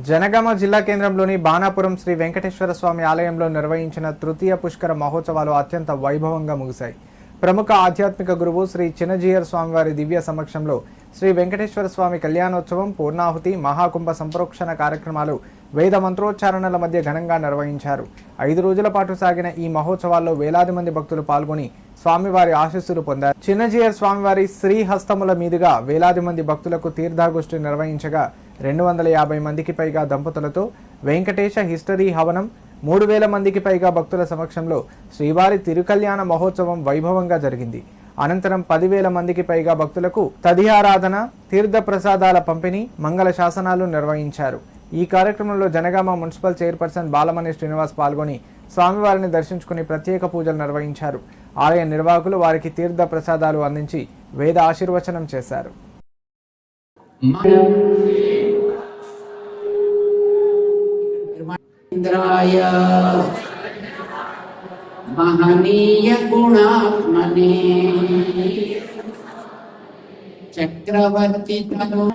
జనగామ జిల్లా కేంద్రంలోని బాణాపురం శ్రీ వెంకటేశ్వర స్వామి ఆలయంలో నిర్వహించిన తృతీయ పుష్కర మహోత్సవాలు అత్యంత వైభవంగా ముగిశాయి. ప్రముఖ ఆధ్యాత్మిక గురువు శ్రీ చిన్నజీయర్ స్వామివారి దివ్య సమక్షంలో శ్రీ వెంకటేశ్వర స్వామి కళ్యాణోత్సవం, పూర్ణాహుతి, మహాకుంభ సంప్రోక్షణ కార్యక్రమాలు వేద మంత్రోచ్చారణల మధ్య ఘనంగా నిర్వహించారు. 5 రోజుల పాటు సాగిన ఈ మహోత్సవాల్లో వేలాది మంది భక్తులు పాల్గొని స్వామివారి ఆశీస్సులు పొందారు. చిన్నజీయర్ స్వామివారి శ్రీహస్తముల మీదుగా వేలాది మంది భక్తులకు తీర్థాగోష్ఠి నిర్వహించగా 250 మందికి పైగా దంపతులతో వెంకటేశ హిస్టరీ హవనం, 3000 మందికి పైగా భక్తుల సమక్షంలో శ్రీవారి తిరుకల్యాణ మహోత్సవం వైభవంగా జరిగింది. అనంతరం 10,000 మందికి పైగా భక్తులకు తదియారాధన, తీర్థ ప్రసాదాల పంపిణీ, మంగళ శాసనాలు నిర్వహించారు. ఈ కార్యక్రమంలో జనగామ మున్సిపల్ చైర్పర్సన్ బాలమణి శ్రీనివాస్ పాల్గొని స్వామివారిని దర్శించుకుని ప్రత్యేక పూజలు నిర్వహించారు. ఆలయ నిర్వాహకులు వారికి తీర్థ ప్రసాదాలు అందించి వేద ఆశీర్వచనం చేశారు. మహనీయ గుణాత్మనే చక్రవర్తి తను